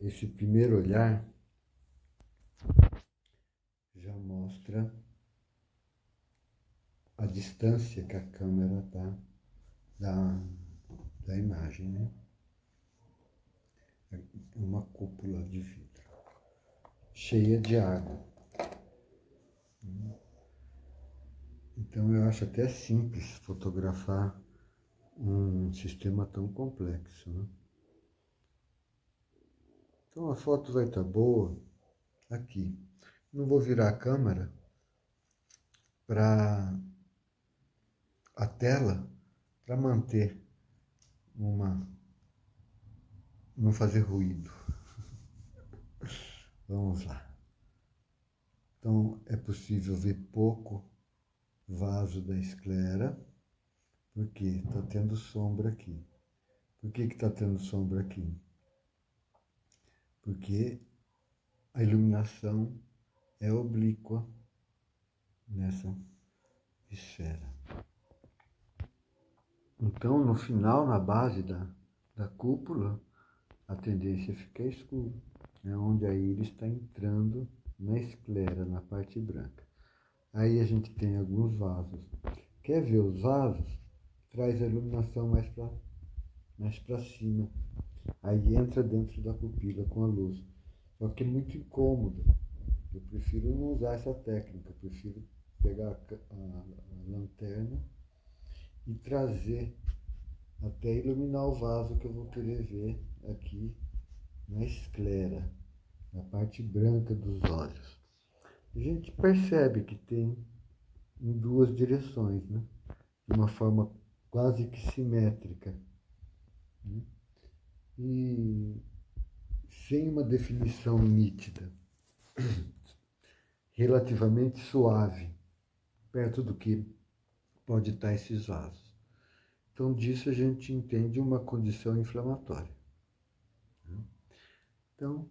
esse primeiro olhar já mostra a distância que a câmera está da imagem, né? Uma cúpula de vidro cheia de água. Então eu acho até simples fotografar um sistema tão complexo, né? Então a foto vai estar boa aqui. Não vou virar a câmera para a tela para manter não fazer ruído. Vamos lá. Então é possível ver pouco vaso da esclera, porque está tendo sombra aqui. Por que está tendo sombra aqui? Porque a iluminação é oblíqua nessa esfera. Então, no final, na base da cúpula, a tendência é ficar escuro, é onde a íris está entrando na esclera, na parte branca. Aí a gente tem alguns vasos. Quer ver os vasos? Traz a iluminação mais para cima. Aí entra dentro da pupila com a luz. Só que é muito incômodo. Eu prefiro não usar essa técnica. Eu prefiro pegar a lanterna e trazer até iluminar o vaso que eu vou querer ver aqui na esclera, na parte branca dos olhos. A gente percebe que tem em duas direções, né? De uma forma quase que simétrica, né? E sem uma definição nítida, relativamente suave, perto do que pode estar esses vasos. Então, disso a gente entende uma condição inflamatória. Então,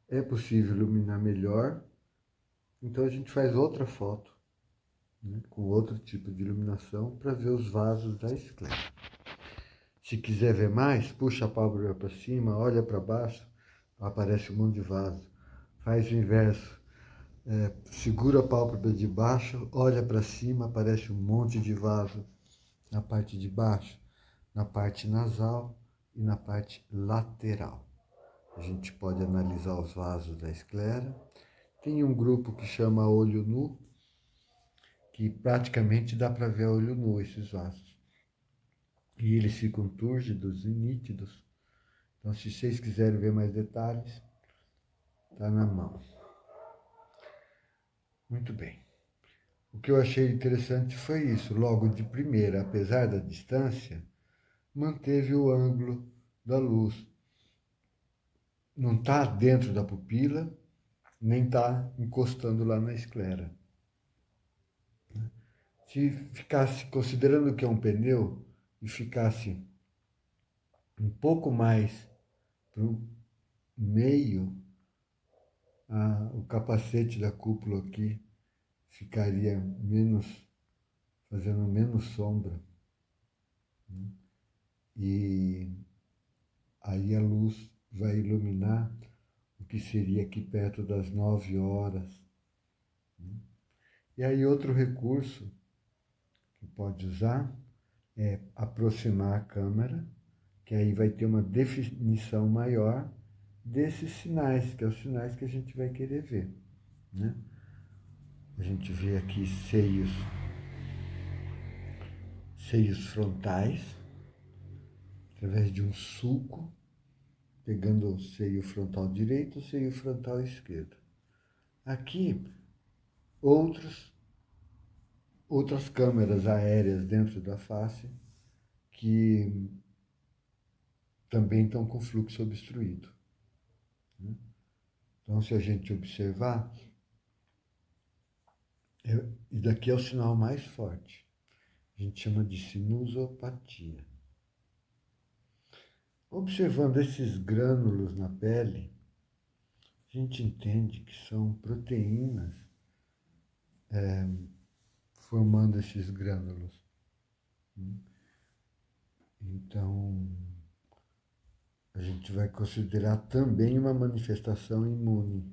é possível iluminar melhor, então a gente faz outra foto, né, com outro tipo de iluminação para ver os vasos da esclera. Se quiser ver mais, puxa a pálpebra para cima, olha para baixo, aparece um monte de vaso. Faz o inverso, segura a pálpebra de baixo, olha para cima, aparece um monte de vaso na parte de baixo, na parte nasal e na parte lateral. A gente pode analisar os vasos da esclera. Tem um grupo que chama olho nu, que praticamente dá para ver a olho nu esses vasos. E eles ficam túrgidos e nítidos. Então, se vocês quiserem ver mais detalhes, está na mão. Muito bem. O que eu achei interessante foi isso. Logo de primeira, apesar da distância, manteve o ângulo da luz. Não está dentro da pupila, nem está encostando lá na esclera. Se ficasse, considerando que é um pneu, e ficasse um pouco mais para o meio, o capacete da cúpula aqui ficaria fazendo menos sombra. E aí a luz vai iluminar o que seria aqui perto das 9 horas. E aí outro recurso que pode usar é aproximar a câmera, que aí vai ter uma definição maior desses sinais, que são os sinais que a gente vai querer ver, né? A gente vê aqui seios frontais, através de um sulco, pegando o seio frontal direito e o seio frontal esquerdo. Aqui, outras câmeras aéreas dentro da face que também estão com fluxo obstruído. Então, se a gente observar, e daqui é o sinal mais forte. A gente chama de sinusopatia. Observando esses grânulos na pele, a gente entende que são proteínas formando esses grânulos. Então, a gente vai considerar também uma manifestação imune.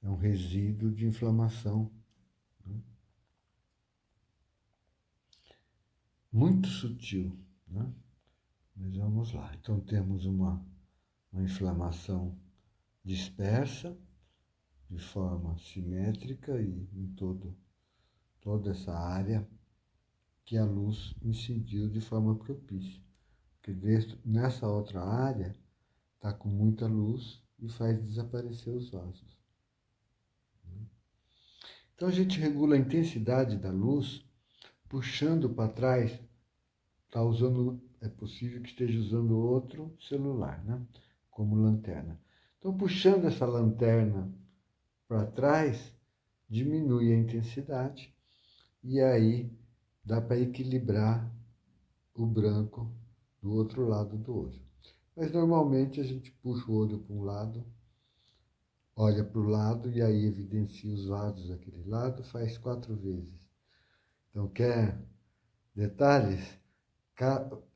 É um resíduo de inflamação, né? Muito sutil, né? Mas vamos lá. Então temos uma inflamação dispersa, de forma simétrica e em toda essa área que a luz incidiu de forma propícia. Porque nessa outra área está com muita luz e faz desaparecer os vasos. Então a gente regula a intensidade da luz puxando para trás, é possível que esteja usando outro celular, né? Como lanterna. Então puxando essa lanterna para trás, diminui a intensidade e aí dá para equilibrar o branco do outro lado do olho. Mas normalmente a gente puxa o olho para um lado, olha para o lado e aí evidencia os vasos daquele lado, faz 4 vezes. Então, quer detalhes?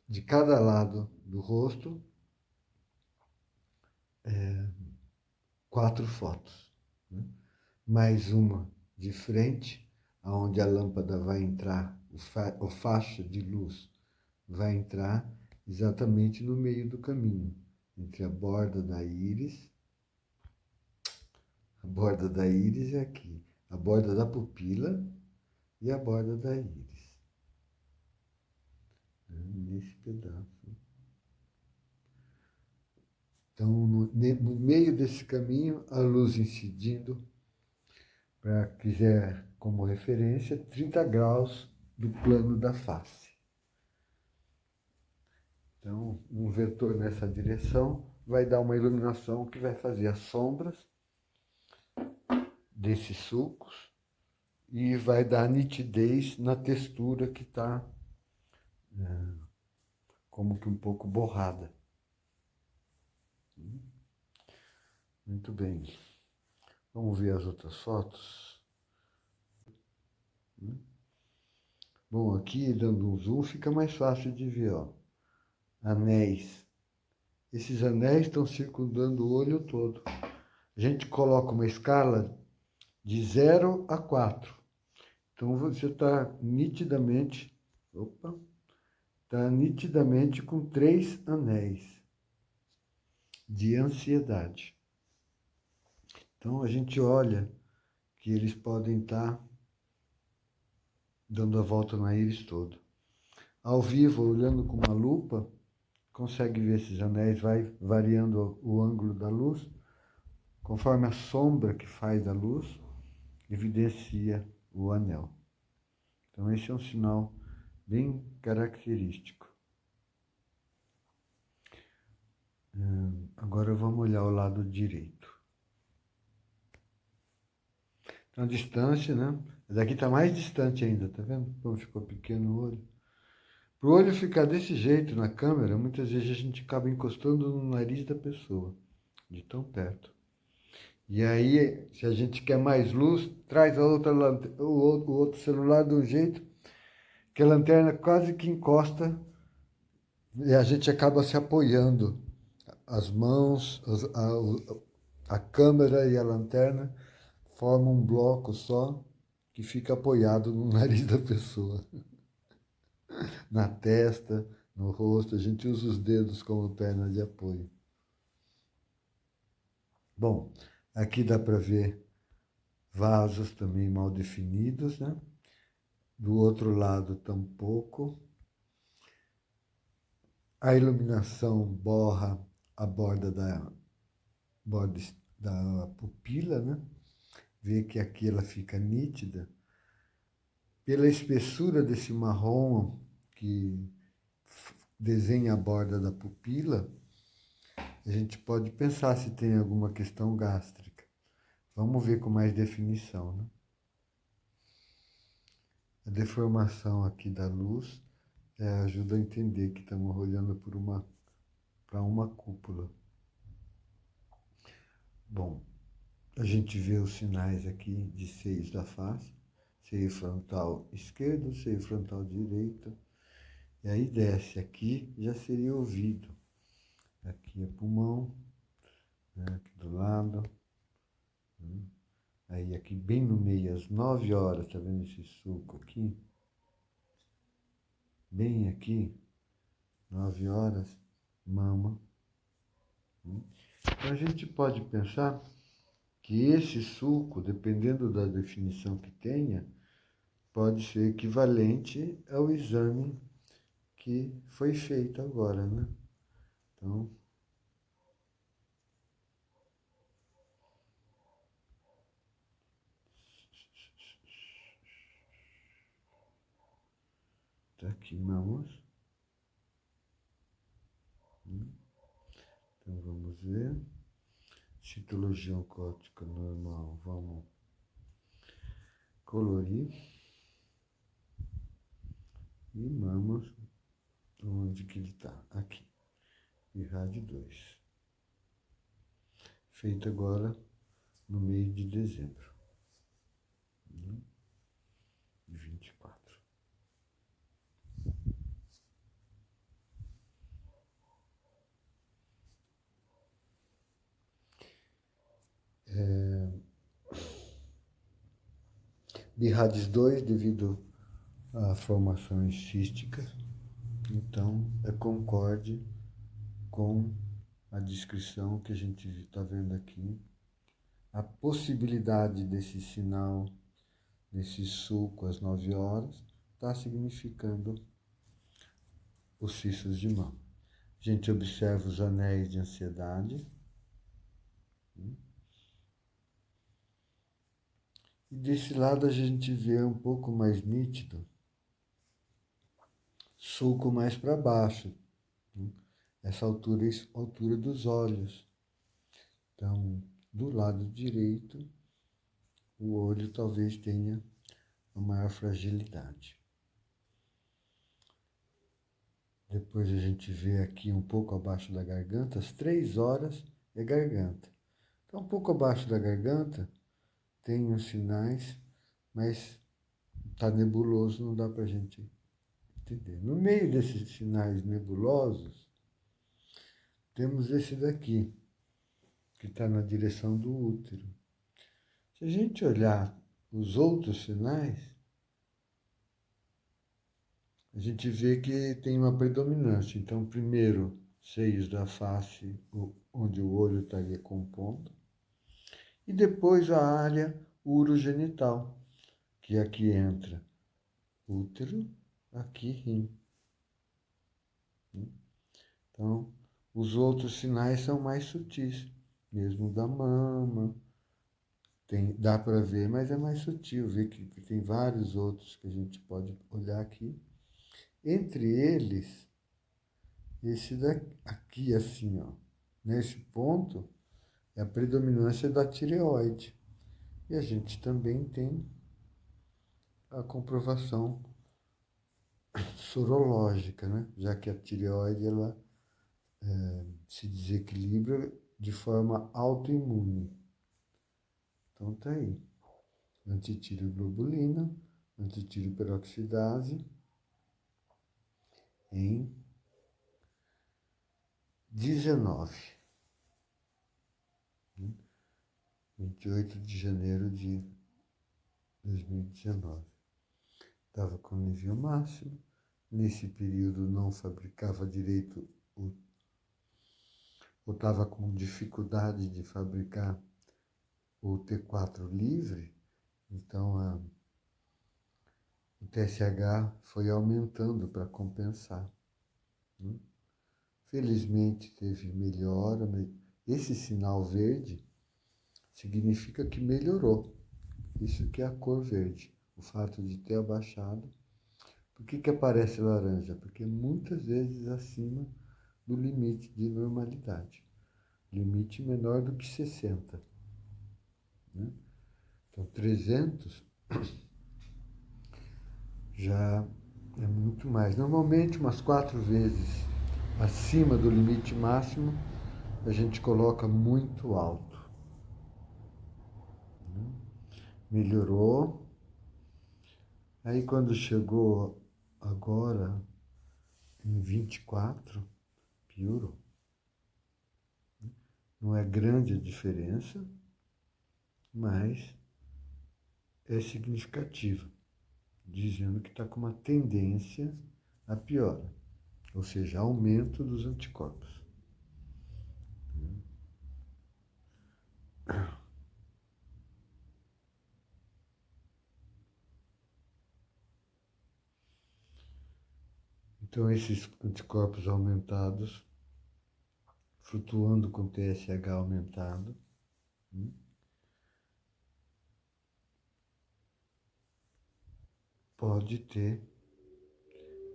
De cada lado do rosto, 4 fotos, né? Mais uma de frente, aonde a lâmpada vai entrar, o faixa de luz vai entrar exatamente no meio do caminho, entre a borda da íris é aqui, a borda da pupila e a borda da íris, né? Nesse pedaço. Então, no meio desse caminho, a luz incidindo, para quiser como referência, 30 graus do plano da face. Então, um vetor nessa direção vai dar uma iluminação que vai fazer as sombras desses sulcos e vai dar nitidez na textura que está como que um pouco borrada. Muito bem. Vamos ver as outras fotos. Bom, aqui dando um zoom fica mais fácil de ver, ó. Anéis. Esses anéis estão circundando o olho todo. A gente coloca uma escala de 0 a 4. Então você está nitidamente, com 3 anéis de ansiedade. Então a gente olha que eles podem estar dando a volta no íris todo. Ao vivo, olhando com uma lupa, consegue ver esses anéis, vai variando o ângulo da luz, conforme a sombra que faz da luz, evidencia o anel. Então esse é um sinal bem característico. Agora vamos olhar o lado direito. Então a distância, né? Daqui está mais distante ainda, tá vendo como ficou pequeno o olho? Para o olho ficar desse jeito na câmera, muitas vezes a gente acaba encostando no nariz da pessoa, de tão perto. E aí, se a gente quer mais luz, traz o outro celular de um jeito que a lanterna quase que encosta e a gente acaba se apoiando. As mãos, a câmera e a lanterna formam um bloco só que fica apoiado no nariz da pessoa. Na testa, no rosto, a gente usa os dedos como perna de apoio. Bom, aqui dá para ver vasos também mal definidos, né? Do outro lado tampouco. A iluminação borra a borda da pupila, né? Vê que aqui ela fica nítida. Pela espessura desse marrom que desenha a borda da pupila, a gente pode pensar se tem alguma questão gástrica. Vamos ver com mais definição, né? A deformação aqui da luz ajuda a entender que estamos olhando para uma cúpula. Bom, a gente vê os sinais aqui de seios da face, seio frontal esquerdo, seio frontal direito, E aí desce. Aqui já seria ouvido. Aqui é pulmão, né? Aqui do lado. Aí aqui bem no meio, às 9 horas, tá vendo esse sulco aqui? Bem aqui, 9 horas, mama. Então a gente pode pensar que esse sulco, dependendo da definição que tenha, pode ser equivalente ao exame que foi feito agora, né? Então, tá aqui, mãos. Então vamos ver. Citologia oncótica normal, vamos colorir. E mamos, onde que ele está? Aqui. E RAD 2. Feito agora no mês de dezembro de 24. BIRADS 2 devido a formações císticas, então é concorde com a descrição que a gente está vendo aqui. A possibilidade desse sinal, desse sulco às 9 horas, está significando os cistos de mão. A gente observa os anéis de ansiedade. E desse lado a gente vê um pouco mais nítido, sulco mais para baixo. Essa altura é a altura dos olhos. Então, do lado direito, o olho talvez tenha uma maior fragilidade. Depois a gente vê aqui um pouco abaixo da garganta, às 3 horas é garganta. Então, um pouco abaixo da garganta tem os sinais, mas está nebuloso, não dá para a gente entender. No meio desses sinais nebulosos, temos esse daqui, que está na direção do útero. Se a gente olhar os outros sinais, a gente vê que tem uma predominância. Então, primeiro, seios da face, onde o olho estaria compondo, e depois a área urogenital, que aqui entra útero, aqui rim. Então, os outros sinais são mais sutis, mesmo da mama. Dá para ver, mas é mais sutil, ver que tem vários outros que a gente pode olhar aqui. Entre eles, esse daqui, assim, ó, nesse ponto, é a predominância da tireoide. E a gente também tem a comprovação sorológica, né? Já que a tireoide ela se desequilibra de forma autoimune. Então tá aí. Antitireoglobulina, antitireoperoxidase em 28 de janeiro de 2019. Estava com nível máximo. Nesse período não fabricava direito, ou estava com dificuldade de fabricar o T4 livre, então o TSH foi aumentando para compensar. Felizmente teve melhora, mas esse sinal verde significa que melhorou. Isso que é a cor verde, o fato de ter abaixado. Por que aparece laranja? Porque muitas vezes acima do limite de normalidade. Limite menor do que 60. Né? Então, 300 já é muito mais. Normalmente, umas 4 vezes acima do limite máximo, a gente coloca muito alto. Melhorou. Aí, quando chegou agora, em 24, piorou. Não é grande a diferença, mas é significativa, dizendo que está com uma tendência a piora, ou seja, aumento dos anticorpos. Então, esses anticorpos aumentados, flutuando com TSH aumentado, pode ter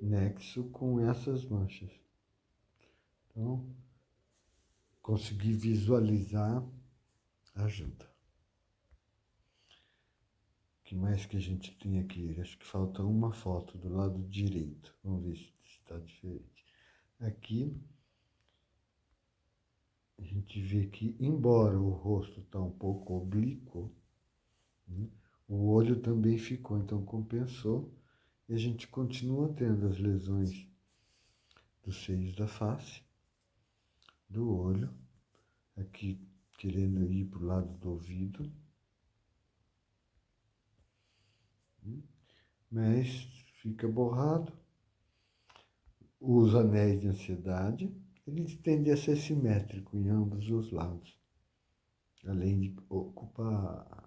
nexo com essas manchas. Então, consegui visualizar ajuda. O que mais que a gente tem aqui? Acho que falta uma foto do lado direito. Vamos ver se está diferente. Aqui, a gente vê que, embora o rosto está um pouco oblíquo, né, o olho também ficou, então compensou. E a gente continua tendo as lesões dos seios da face, do olho, aqui querendo ir para o lado do ouvido, mas fica borrado. Os anéis de ansiedade, eles tendem a ser simétricos em ambos os lados, além de ocupar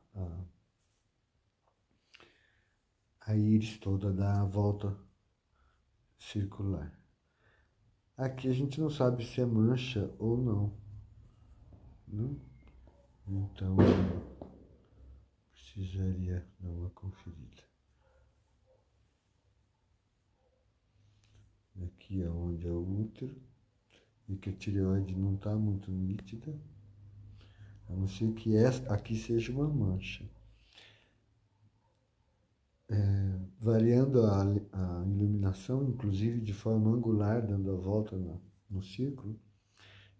a íris toda, dar a volta circular. Aqui a gente não sabe se é mancha ou não, né? Então precisaria dar uma conferida. Aqui é onde é o útero, e que a tireoide não está muito nítida, a não ser que aqui seja uma mancha. Variando a iluminação, inclusive de forma angular, dando a volta no círculo,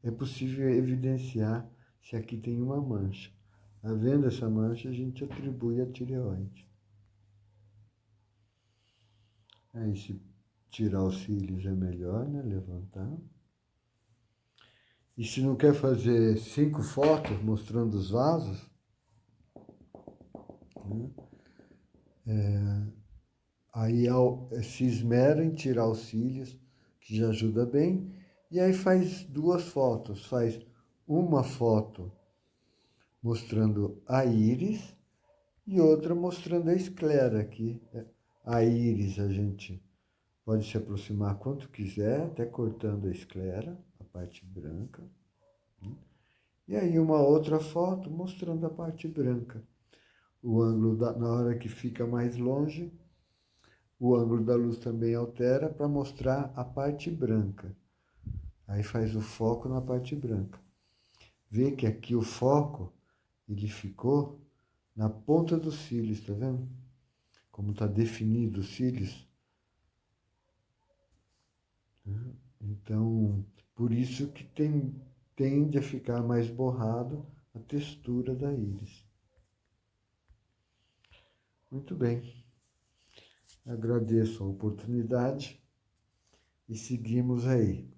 é possível evidenciar se aqui tem uma mancha. Havendo essa mancha, a gente atribui a tireoide. Aí, se tirar os cílios é melhor, né? Levantar. E se não quer fazer 5 fotos mostrando os vasos, né? Aí se esmera em tirar os cílios, que já ajuda bem, e aí faz 2 fotos. Faz uma foto mostrando a íris e outra mostrando a esclera aqui. A íris a gente pode se aproximar quanto quiser, até cortando a esclera, a parte branca. E aí uma outra foto mostrando a parte branca. O ângulo, na hora que fica mais longe, o ângulo da luz também altera para mostrar a parte branca. Aí faz o foco na parte branca. Vê que aqui o foco, ele ficou na ponta dos cílios, tá vendo? Como está definido os cílios. Então, por isso que tende a ficar mais borrado a textura da íris. Muito bem. Agradeço a oportunidade e seguimos aí,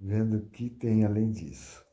vendo o que tem além disso.